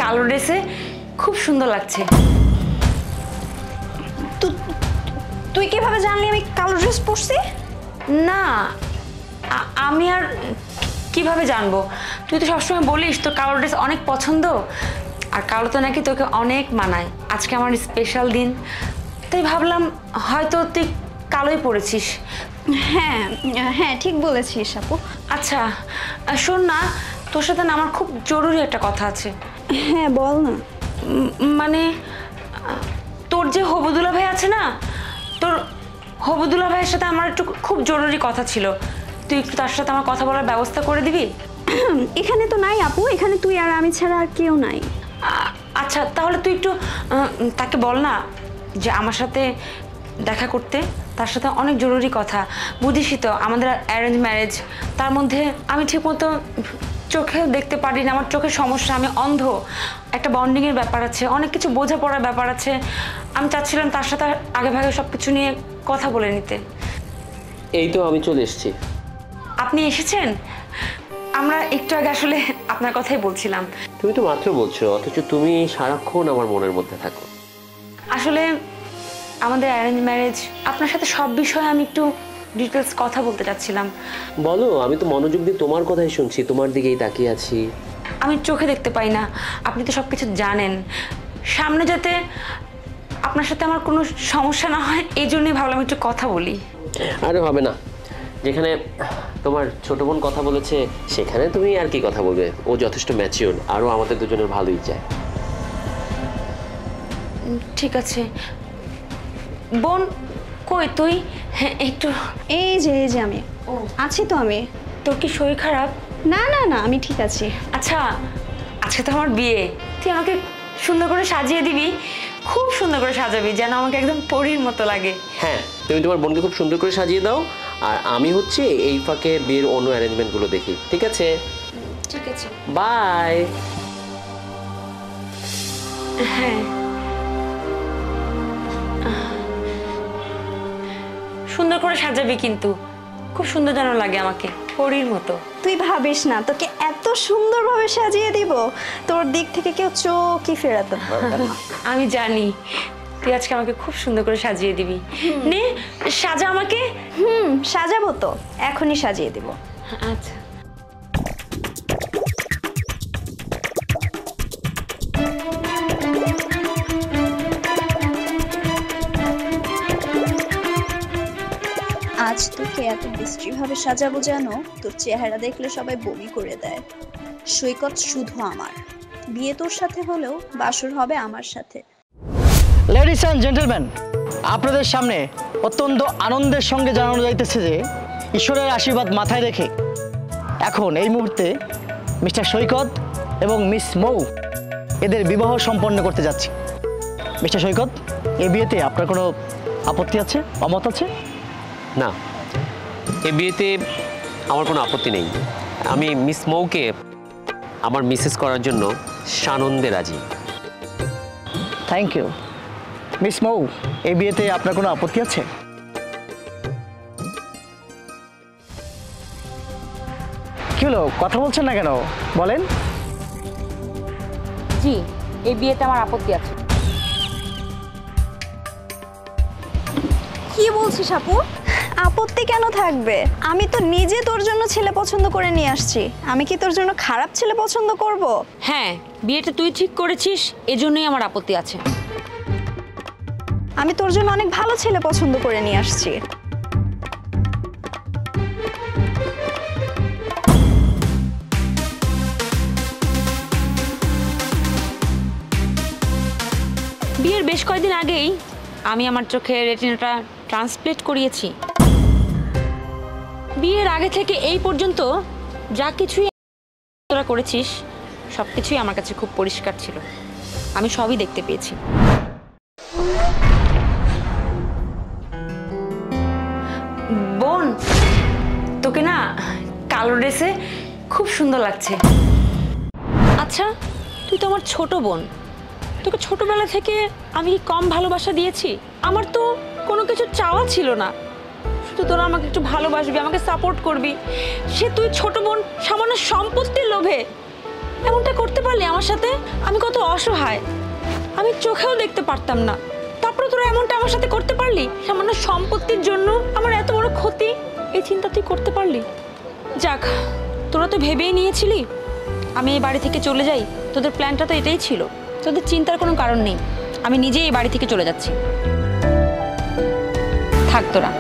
কালো ড্রেসে খুব সুন্দর লাগছে। তুই কিভাবে জানলি আমি কালো ড্রেস পরছি? না আমি আর কিভাবে জানবো, তুই তো সবসময় বলিস তোর কালো ড্রেস অনেক পছন্দ, আর কালো তো নাকি তোকে অনেক মানায়। আজকে আমার স্পেশাল দিন, তাই ভাবলাম হয়তো তুই কালোই পরেছিস। হ্যাঁ হ্যাঁ ঠিক বলেছিস আপু। আচ্ছা শোন না, তোর সাথে না আমার খুব জরুরি একটা কথা আছে। হ্যাঁ বল না। মানে তোর যে হবুদুল্লা ভাই আছে না, তোর হবুদুল্লা ভাইয়ের সাথে আমার একটু খুব জরুরি কথা ছিল, তুই একটু তার সাথে আমার কথা বলার ব্যবস্থা করে দিবি? এখানে তো নাই আপু, এখানে তুই আর আমি ছাড়া আর কেউ নাই। আচ্ছা তাহলে তুই একটু তাকে বল না যে আমার সাথে দেখা করতে, তার সাথে অনেক জরুরি কথা। বুঝিসই তো আমাদের অ্যারেঞ্জ ম্যারেজ, তার মধ্যে আমি ঠিকমতো চোখে দেখতে পারি না, আমার চোখের সমস্যা, আমি অন্ধ, একটা বন্ডিংয়ের ব্যাপার আছে, অনেক কিছু বোঝাপড়ার ব্যাপার আছে। আমি চাচ্ছিলাম তার সাথে আগে ভাগে সব কিছু নিয়ে কথা বলে নিতে। এই তো আমি চলে এসেছি। আপনি এসেছেন? আমরা একটু আগে আসলে আপনার কথাই বলছিলাম। তুমি তো মাত্র বলছো, অথচ তুমি সারাক্ষণ আমার মনের মধ্যে থাকো। আসলে আমাদের অ্যারেঞ্জ ম্যারেজ, আপনার সাথে সব বিষয়ে আমি একটু ডিটেলস কথা বলতে চাচ্ছিলাম। বলো, আমি তো মনোযোগ দিয়ে তোমার কথাই শুনছি, তোমার দিকেই তাকিয়ে আছি। আমি চোখে দেখতে পাই না, আপনি তো সব কিছু জানেন, সামনে যাতে আপনার সাথে আমার কোনো সমস্যা না হয় এই জন্যই ভাবলাম একটু কথা বলি। আরে হবে না, যেখানে তোমার ছোট বোন কথা বলেছে সেখানে তুমি আর কি কথা বলবে, ও যথেষ্ট ম্যাচিওর, আরও আমাদের দুজনের ভালোই চায়। ঠিক আছে বোন, কই তুই? হ্যাঁ একটু। এই যে আমি আছি তো। আমি তোর কি শরীর খারাপ? না না না আমি ঠিক আছি। আচ্ছা আজকে তো আমার বিয়ে, তুই আমাকে সুন্দর করে সাজিয়ে দিবি, খুব সুন্দর করে সাজাবি যেন আমাকে একদম পরীর মতো লাগে। হ্যাঁ, তুমি তোমার বোনকে খুব সুন্দর করে সাজিয়ে দাও, আর আমি হচ্ছে এই ফাঁকে বিয়ের অন্য অ্যারেঞ্জমেন্টগুলো দেখি। ঠিক আছে? ঠিক আছে, বাই। হ্যাঁ সুন্দর করে সাজাবি কিন্তু, খুব সুন্দর যেন লাগে আমাকে পরীর মতো। তুই ভাবিস না, তোকে এত সুন্দরভাবে সাজিয়ে দিব, তোর দিক থেকে কেউ চোখই ফেরাতে পারবে না। আমি জানি তুই আজকে আমাকে খুব সুন্দর করে সাজিয়ে দিবি। নে সাজা আমাকে। সাজাবো তো, এখনই সাজিয়ে দিব। আচ্ছা আজ তোকে এত বিশ্রীভাবে সাজাবো যেন তোর চেহারা দেখলে সবাই বমি করে দেয়। সৈকত শুধু আমার, বিয়ে তোর সাথে হলেও বাসর হবে আমার সাথে। লেডিস অ্যান্ড জেন্টলম্যান, আপনাদের সামনে অত্যন্ত আনন্দের সঙ্গে জানানো যাইতেছে যে ঈশ্বরের আশীর্বাদ মাথায় রেখে এখন এই মুহূর্তে মিস্টার সৈকত এবং মিস মৌ এদের বিবাহ সম্পন্ন করতে যাচ্ছি। মিস্টার সৈকত, এই বিয়েতে আপনার কোনো আপত্তি আছে, অমত আছে? না, এই বিয়েতে আমার কোনো আপত্তি নেই। আমি মিস মৌকে আমার মিসেস করার জন্য সানন্দে রাজি। Thank you. মিস মৌ, এই বিয়েতে আপনার কোনো আপত্তি আছে? কি হলো, কথা বলছেন না কেন, বলেন। জি, এই বিয়েতে আমার আপত্তি আছে। কি বলছিস আপু? আপত্তি কেন থাকবে? আমি তো নিজে তোর জন্য ছেলে পছন্দ করে নিয়ে আসছি, আমি কি তোর জন্য খারাপ ছেলে পছন্দ করব? হ্যাঁ, বিয়েটা তুই ঠিক করেছিস, এজন্যই আমার আপত্তি আছে। আমি তোর জন্য অনেক ভালো ছেলে পছন্দ করে নিয়ে আসছি। বিয়ের বেশ কয়েকদিন আগেই আমি আমার চোখে রেটিনাটা ট্রান্সপ্লেট করিয়েছি। বিয়ের আগে থেকে এই পর্যন্ত যা কিছুই তোরা করেছিস সব কিছুই আমার কাছে খুব পরিষ্কার ছিল, আমি সবই দেখতে পেয়েছি। বোন, তোকে না কালো ড্রেসে খুব সুন্দর লাগছে। আচ্ছা তুই তো আমার ছোট বোন, তোকে ছোটবেলা থেকে আমি কি কম ভালোবাসা দিয়েছি? আমার তো কোনো কিছু চাওয়া ছিল না, শুধু তোরা আমাকে একটু ভালোবাসবি, আমাকে সাপোর্ট করবি। সে তুই ছোট বোন সামান্য সম্পত্তির লোভে এমনটা করতে পারলি আমার সাথে? আমি কত অসহায়, আমি চোখেও দেখতে পারতাম না, তারপরে তোরা এমনটা আমার সাথে করতে পারলি? সামান্য সম্পত্তির জন্য আমার এত বড় ক্ষতি, এই চিন্তা তুই করতে পারলি? যাক, তোরা তো ভেবেই নিয়েছিলি আমি এই বাড়ি থেকে চলে যাই। তোদের প্ল্যানটা তো এটাই ছিল, তোদের চিন্তার কোনো কারণ নেই। আমি নিজেই এই বাড়ি থেকে চলে যাচ্ছি, থাক তোরা।